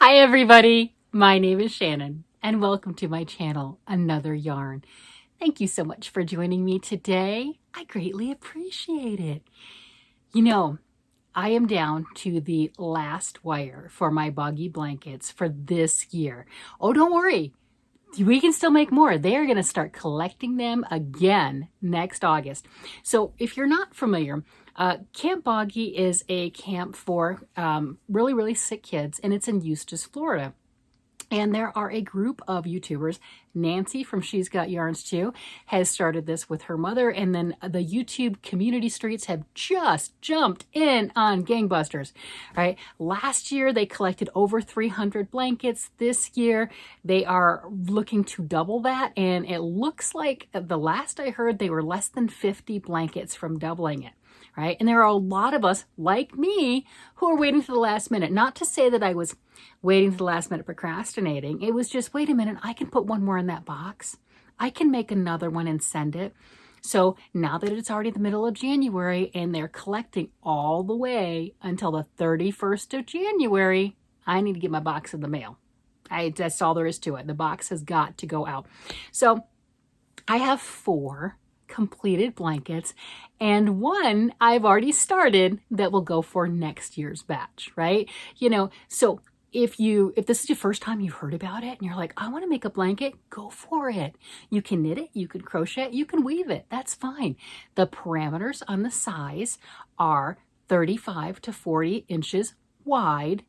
Hi everybody, my name is Shannon and welcome to my channel, Another Yarn. Thank you so much for joining me today. I greatly appreciate it. You know, I am down to the last wire for my Boggy Blankets for this year. Oh, don't worry. We can still make more. They are going to start collecting them again next August. So if you're not familiar, Camp Boggy is a camp for really sick kids, and it's in Eustis, Florida. And there are a group of YouTubers. Nancy from She's Got Yarns Too has started this with her mother, and then the YouTube community streets have just jumped in on gangbusters, right? Last year they collected over 300 blankets. This year they are looking to double that, and it looks like the last I heard they were less than 50 blankets from doubling it. Right? And there are a lot of us, like me, who are waiting to the last minute. Not to say that I was waiting to the last minute procrastinating. It was just, wait a minute, I can put one more in that box. I can make another one and send it. So now that it's already the middle of January and they're collecting all the way until the 31st of January, I need to get my box in the mail. That's all there is to it. The box has got to go out. So I have 4 completed blankets, and one I've already started that will go for next year's batch, right? You know, so if this is your first time you've heard about it and you're like, I want to make a blanket, go for it. You can knit it, you can crochet it, you can weave it. That's fine. The parameters on the size are 35 to 40 inches wide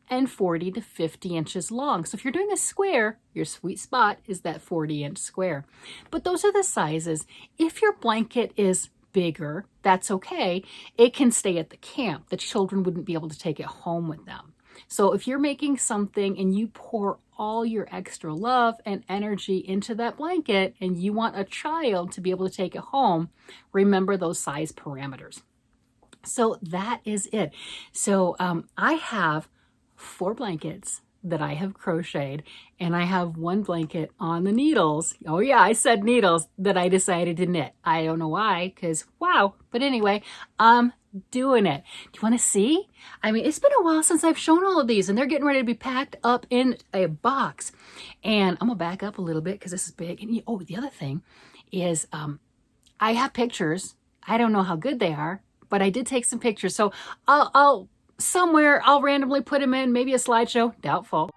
and 40 to 50 inches long. So if you're doing a square, your sweet spot is that 40-inch square. But those are the sizes. If your blanket is bigger, that's okay. It can stay at the camp. The children wouldn't be able to take it home with them. So if you're making something and you pour all your extra love and energy into that blanket and you want a child to be able to take it home, remember those size parameters. So that is it. So I have 4 blankets that I have crocheted, and I have 1 blanket on the needles. Oh yeah, I said needles, that I decided to knit. I don't know why, because wow. But anyway, I'm doing it. Do you want to see? I mean, it's been a while since I've shown all of these, and they're getting ready to be packed up in a box. And I'm gonna back up a little bit because this is big. And oh, the other thing is I have pictures. I don't know how good they are, but I did take some pictures. So I'll somewhere I'll randomly put them in, maybe a slideshow, doubtful.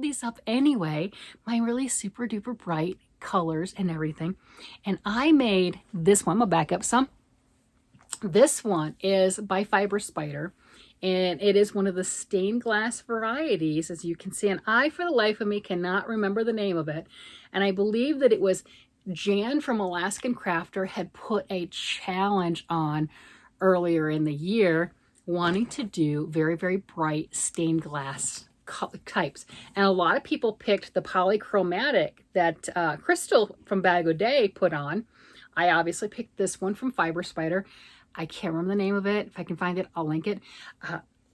These up anyway, my really super duper bright colors and everything. And I made this one. I'm gonna back up some. This one is by Fiber Spider, and it is one of the stained glass varieties, as you can see. And I, for the life of me, cannot remember the name of it. And I believe that it was Jan from Alaskan Crafter had put a challenge on earlier in the year, wanting to do very bright stained glass types, and a lot of people picked the polychromatic that Crystal from Bag O' Day put on. I obviously picked this one from Fiber Spider. I can't remember the name of it. If I can find it, I'll link it.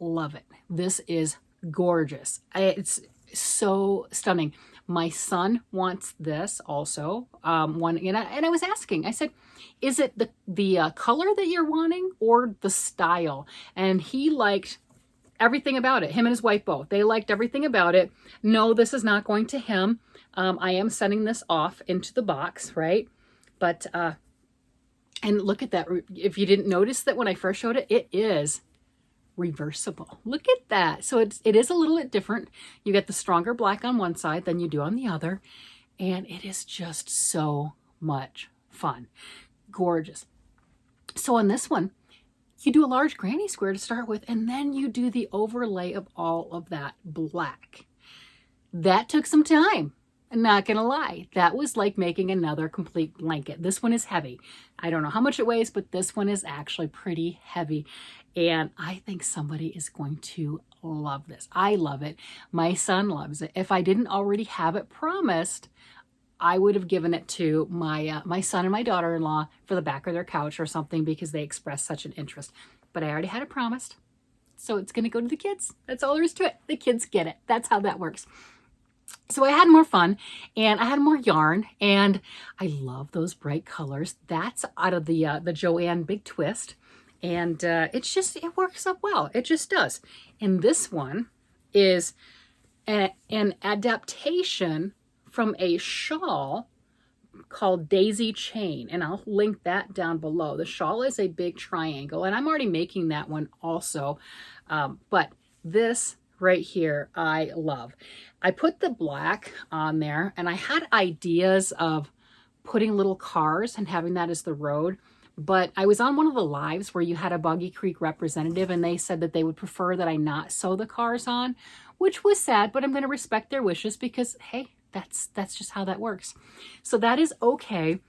Love it. This is gorgeous. It's so stunning. My son wants this also. One, and I was asking, I said, is it the color that you're wanting or the style? And he liked everything about it. Him and his wife both. They liked everything about it. No, this is not going to him. I am sending this off into the box, right? But, and look at that. If you didn't notice that when I first showed it, it is reversible. Look at that. So it is a little bit different. You get the stronger black on one side than you do on the other. And it is just so much fun. Gorgeous. So on this one, you do a large granny square to start with, and then you do the overlay of all of that black. That took some time. I'm not gonna lie. That was like making another complete blanket. This one is heavy. I don't know how much it weighs, but this one is actually pretty heavy. And I think somebody is going to love this. I love it. My son loves it. If I didn't already have it promised, I would have given it to my my son and my daughter-in-law for the back of their couch or something because they expressed such an interest. But I already had it promised, so it's going to go to the kids. That's all there is to it. The kids get it. That's how that works. So I had more fun and I had more yarn, and I love those bright colors. That's out of the Joann Big Twist, and it works up well. It just does. And this one is an adaptation from a shawl called Daisy Chain, and I'll link that down below. The shawl is a big triangle, and I'm already making that one also, but this right here I love. I put the black on there, and I had ideas of putting little cars and having that as the road, but I was on one of the lives where you had a Boggy Creek representative, and they said that they would prefer that I not sew the cars on, which was sad, but I'm going to respect their wishes because, hey, that's just how that works. So that is okay.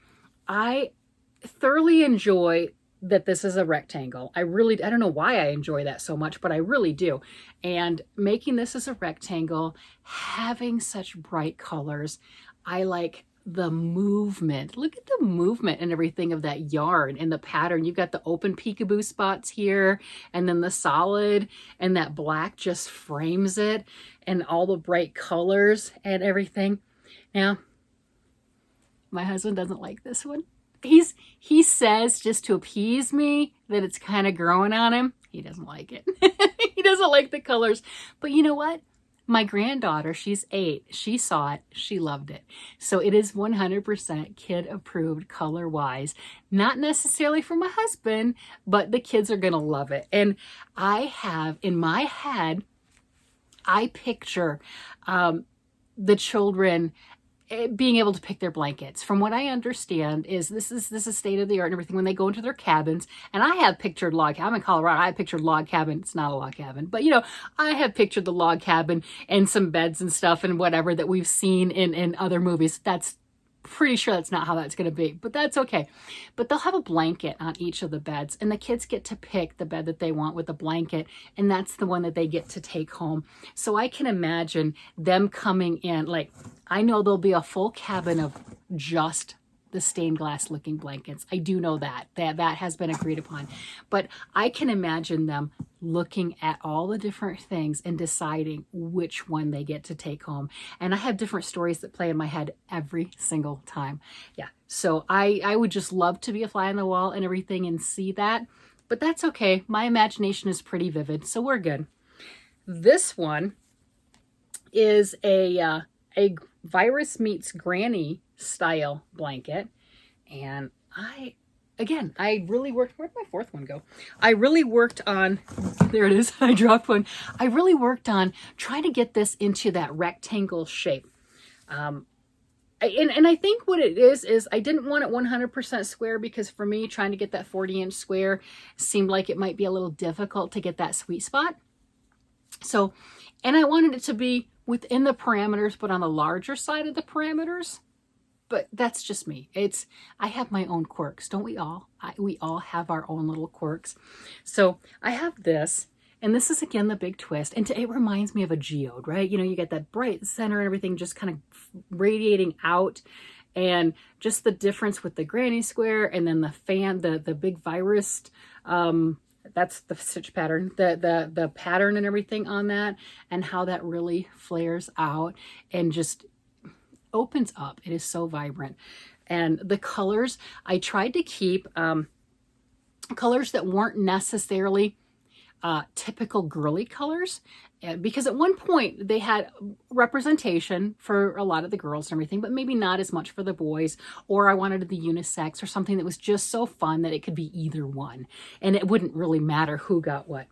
I thoroughly enjoy that this is a rectangle. I don't know why I enjoy that so much, but I really do. And making this as a rectangle, having such bright colors, I like the movement. Look at the movement and everything of that yarn and the pattern. You've got the open peekaboo spots here, and then the solid, and that black just frames it, and all the bright colors and everything. Now, my husband doesn't like this one. He says, just to appease me, that it's kind of growing on him. He doesn't like it. He doesn't like the colors. But you know what? My granddaughter, she's 8. She saw it. She loved it. So it is 100% kid approved color wise. Not necessarily for my husband, but the kids are going to love it. And I have in my head, I picture the children being able to pick their blankets. From what I understand is this is state of the art and everything when they go into their cabins. And I have pictured log cabin. I'm in Colorado. I have pictured log cabin. It's not a log cabin, but you know, I have pictured the log cabin and some beds and stuff and whatever that we've seen in other movies. That's pretty sure that's not how that's going to be, but that's okay. But they'll have a blanket on each of the beds, and the kids get to pick the bed that they want with a blanket, and that's the one that they get to take home. So I can imagine them coming in, like, I know there'll be a full cabin of just the stained glass looking blankets. I do know that has been agreed upon, but I can imagine them looking at all the different things and deciding which one they get to take home. And I have different stories that play in my head every single time. Yeah. So I would just love to be a fly on the wall and everything and see that, but that's okay. My imagination is pretty vivid, so we're good. This one is a Virus Meets Granny style blanket, and I really worked. Where'd my fourth one go? I really worked on, there it is, I dropped one. I really worked on trying to get this into that rectangle shape. And I think what it is I didn't want it 100% square, because for me, trying to get that 40-inch square seemed like it might be a little difficult to get that sweet spot. So, and I wanted it to be within the parameters, but on the larger side of the parameters. But that's just me. I have my own quirks, don't we all? We all have our own little quirks. So I have this, and this is again the big twist, and it reminds me of a geode, right? You know, you get that bright center and everything just kind of radiating out, and just the difference with the granny square and then the fan, the big virus. That's the stitch pattern, the pattern and everything on that, and how that really flares out and just opens up. It is so vibrant. And the colors, I tried to keep colors that weren't necessarily typical girly colors, because at one point they had representation for a lot of the girls and everything, but maybe not as much for the boys. Or I wanted the unisex or something that was just so fun that it could be either one, and it wouldn't really matter who got what.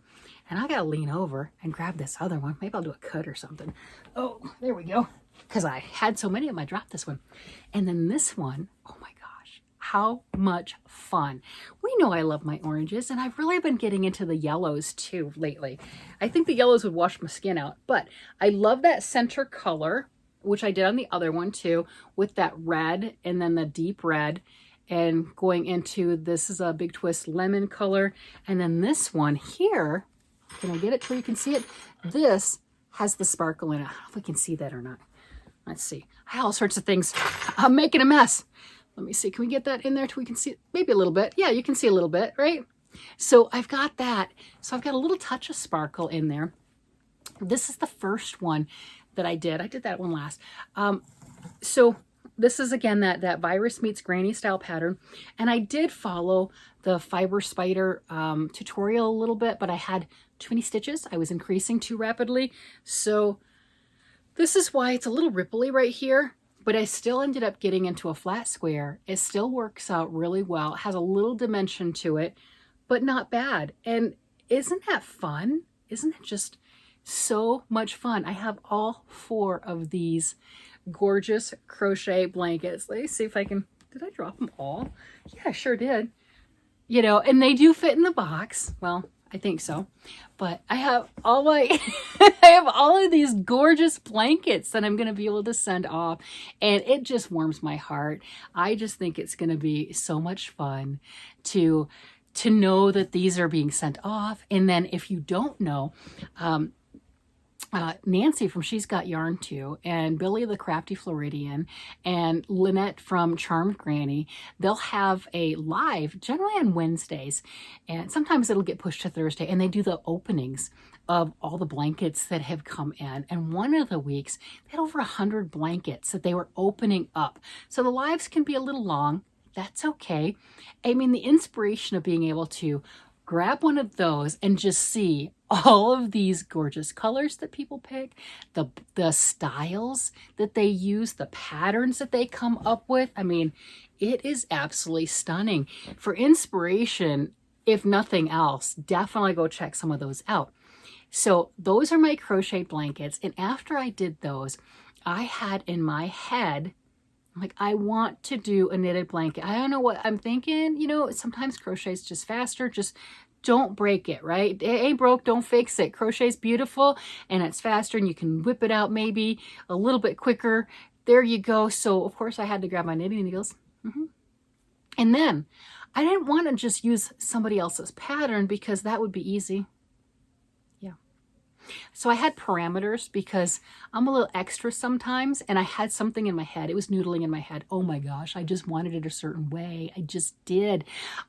And I gotta lean over and grab this other one. Maybe I'll do a cut or something. Oh, there we go. Because I had so many of them, I dropped this one. And then this one, oh my gosh, how much fun. We know I love my oranges, and I've really been getting into the yellows too lately. I think the yellows would wash my skin out, but I love that center color, which I did on the other one too, with that red and then the deep red, and going into, this is a Big Twist lemon color. And then this one here, can I get it where you can see it? This has the sparkle in it. I don't know if we can see that or not. Let's see. I have all sorts of things. I'm making a mess. Let me see. Can we get that in there till we can see it? Maybe a little bit. Yeah, you can see a little bit, right? So I've got that. So I've got a little touch of sparkle in there. This is the first one that I did. I did that one last. So this is, again, that virus meets granny style pattern. And I did follow the fiber spider tutorial a little bit, but I had too many stitches. I was increasing too rapidly. So this is why it's a little ripply right here, but I still ended up getting into a flat square. It still works out really well. It has a little dimension to it, but not bad. And isn't that fun? Isn't it just so much fun? I have all 4 of these gorgeous crochet blankets. Let me see if I can, did I drop them all? Yeah, I sure did. You know, and they do fit in the box. Well, I think so. But I have all my, I have all of these gorgeous blankets that I'm going to be able to send off. And it just warms my heart. I just think it's going to be so much fun to know that these are being sent off. And then if you don't know, Nancy from She's Got Yarn Too, and Billy the Crafty Floridian, and Lynette from Charmed Granny, they'll have a live, generally on Wednesdays, and sometimes it'll get pushed to Thursday, and they do the openings of all the blankets that have come in. And one of the weeks, they had over 100 blankets that they were opening up. So the lives can be a little long. That's okay. I mean, the inspiration of being able to grab one of those and just see all of these gorgeous colors that people pick, the styles that they use, the patterns that they come up with. I mean, it is absolutely stunning. For inspiration, if nothing else, definitely go check some of those out. So those are my crochet blankets. And after I did those, I had in my head, like, I want to do a knitted blanket. I don't know what I'm thinking. You know, sometimes crochet is just faster. Just don't break it, right? It ain't broke, don't fix it. Crochet's beautiful and it's faster and you can whip it out maybe a little bit quicker. There you go. So of course I had to grab my knitting needles. And then I didn't want to just use somebody else's pattern because that would be easy. So I had parameters because I'm a little extra sometimes, and I had something in my head. It was noodling in my head. Oh my gosh, I just wanted it a certain way. I just did.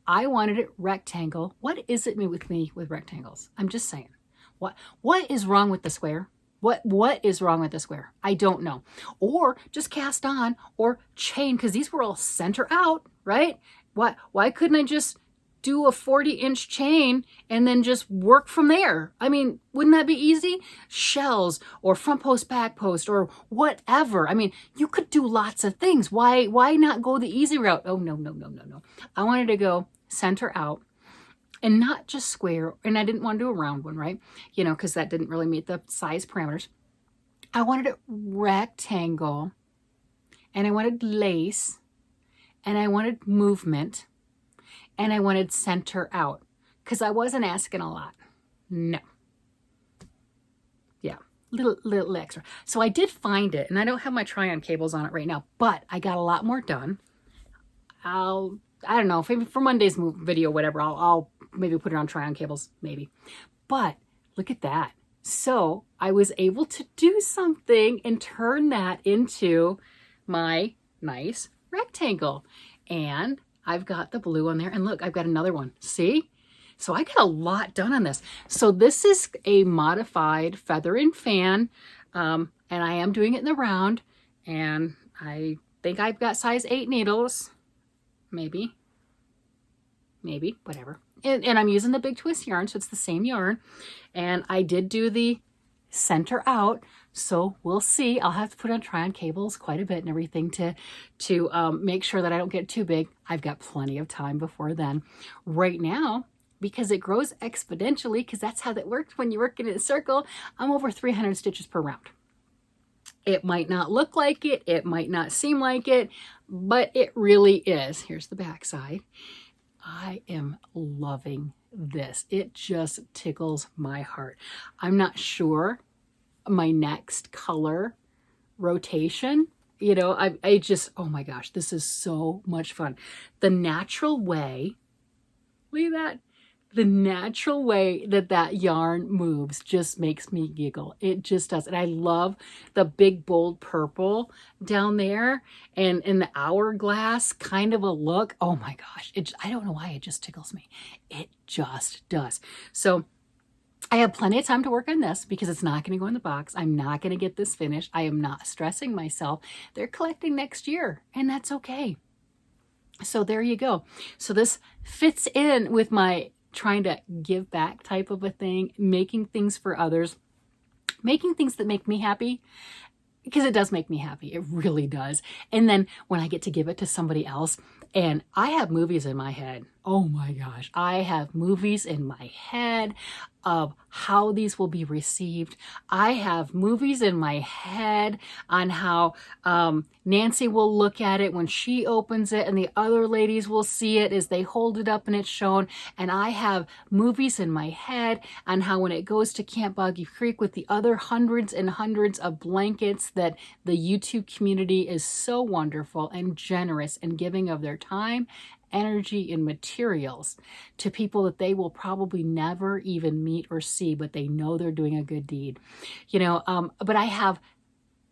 I wanted it rectangle. What is it with me with rectangles? I'm just saying. What is wrong with the square? What is wrong with the square? I don't know. Or just cast on or chain, because these were all center out, right? Why couldn't I just do a 40-inch chain and then just work from there? I mean, wouldn't that be easy? Shells or front post, back post, or whatever. I mean, you could do lots of things. Why not go the easy route? Oh, no. I wanted to go center out and not just square. And I didn't want to do a round one, right? You know, because that didn't really meet the size parameters. I wanted it rectangle, and I wanted lace, and I wanted movement, and I wanted center out, because I wasn't asking a lot. No. Yeah, little extra. So I did find it, and I don't have my try-on cables on it right now, but I got a lot more done. I don't know, maybe for Monday's video, whatever, I'll maybe put it on try-on cables, maybe. But look at that. So I was able to do something and turn that into my nice rectangle. And I've got the blue on there, and look, I've got another one. See? So I got a lot done on this. So this is a modified feather and fan, and I am doing it in the round, and I think I've got size 8 needles, maybe, whatever. And I'm using the big twist yarn, so it's the same yarn. And I did do the center out, so we'll see. I'll have to put on try-on cables quite a bit and everything to make sure that I don't get too big. I've got plenty of time before then. Right now, because it grows exponentially, because that's how that works when you work in a circle, I'm over 300 stitches per round. It might not look like it, it might not seem like it, but it really is. Here's the back side. I am loving this. It just tickles my heart. I'm not sure my next color rotation, you know, I just, oh my gosh, this is so much fun. The natural way, look at that. the natural way that that yarn moves just makes me giggle. It just does. And I love the big, bold purple down there and in the hourglass kind of a look. Oh my gosh. I don't know why it just tickles me. It just does. So I have plenty of time to work on this because it's not going to go in the box. I'm not going to get this finished. I am not stressing myself. They're collecting next year, and that's okay. So there you go. So this fits in with my trying to give back type of a thing, making things for others, making things that make me happy, because it does make me happy. It really does. And then when I get to give it to somebody else, and I have movies in my head. Oh my gosh. I have movies in my head of how these will be received. I have movies in my head on how Nancy will look at it when she opens it, and the other ladies will see it as they hold it up and it's shown. And I have movies in my head on how when it goes to Camp Boggy Creek with the other hundreds and hundreds of blankets, that the YouTube community is so wonderful and generous and giving of their time, energy, and materials to people that they will probably never even meet or see, but they know they're doing a good deed. But I have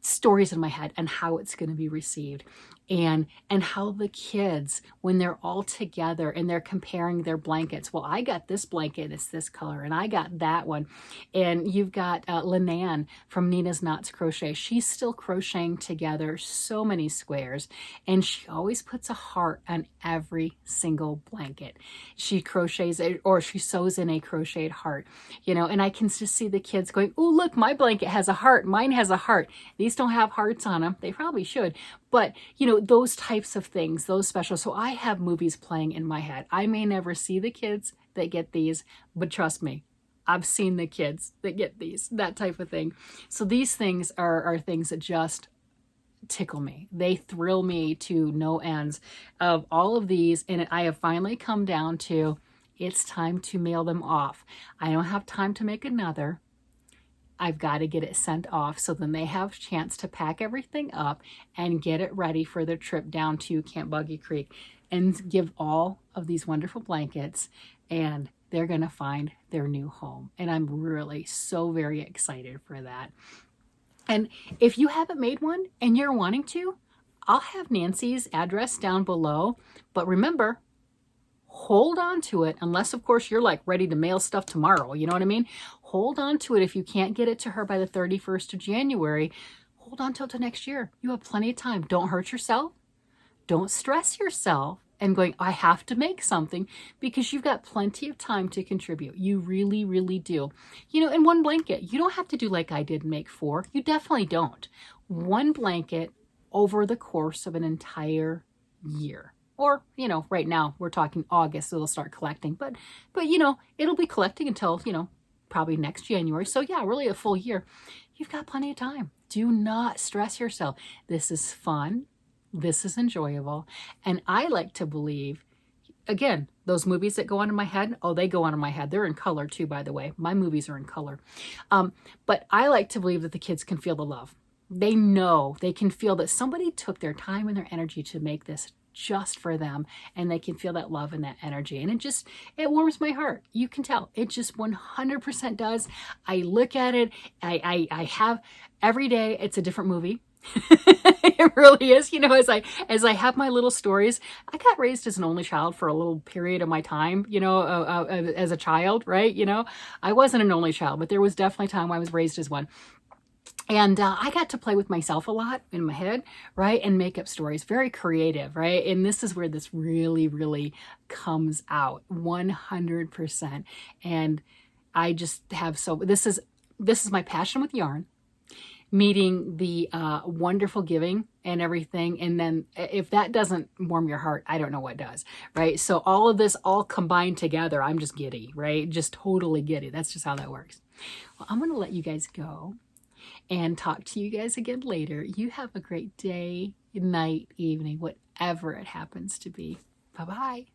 stories in my head and how it's going to be received, and how the kids, when they're all together and they're comparing their blankets, well, I got this blanket, it's this color, and I got that one. And you've got Lynette from Nina's Knots Crochet. She's still crocheting together so many squares, and she always puts a heart on every single blanket. She crochets it, or she sews in a crocheted heart, and I can just see the kids going, oh, look, my blanket has a heart, mine has a heart. These don't have hearts on them. They probably should. But, those types of things, those special. So I have movies playing in my head. I may never see the kids that get these, but trust me, I've seen the kids that get these, that type of thing. So these things are things that just tickle me. They thrill me to no ends of all of these. And I have finally come down to, it's time to mail them off. I don't have time to make another. I've got to get it sent off so then they have a chance to pack everything up and get it ready for their trip down to Camp Boggy Creek and give all of these wonderful blankets, and they're going to find their new home. And I'm really so very excited for that. And if you haven't made one and you're wanting to, I'll have Nancy's address down below. But remember, hold on to it, unless of course you're like ready to mail stuff tomorrow, you know what I mean? Hold on to it. If you can't get it to her by the 31st of January, hold on till next year. You have plenty of time. Don't hurt yourself. Don't stress yourself and going, I have to make something, because you've got plenty of time to contribute. You really, really do. In one blanket, you don't have to do like I did and make 4. You definitely don't. One blanket over the course of an entire year. Or, right now we're talking August, so it'll start collecting. But it'll be collecting until, probably next January. So yeah, really a full year. You've got plenty of time. Do not stress yourself. This is fun. This is enjoyable. And I like to believe, again, those movies that go on in my head, they go on in my head. They're in color too, by the way. My movies are in color. But I like to believe that the kids can feel the love. They know, they can feel that somebody took their time and their energy to make this just for them, and they can feel that love and that energy, and it warms my heart. You can tell it just 100% does. I look at it, I have every day, it's a different movie. It really is. As I have my little stories, I got raised as an only child for a little period of my time, as a child, right? I wasn't an only child, but there was definitely a time I was raised as one. And I got to play with myself a lot in my head, right? And make up stories, very creative, right? And this is where this really, really comes out 100%. And I just have this is my passion with yarn, meeting the wonderful giving and everything. And then if that doesn't warm your heart, I don't know what does, right? So all of this all combined together, I'm just giddy, right? Just totally giddy. That's just how that works. Well, I'm going to let you guys go and talk to you guys again later. You have a great day, night, evening, whatever it happens to be. Bye-bye.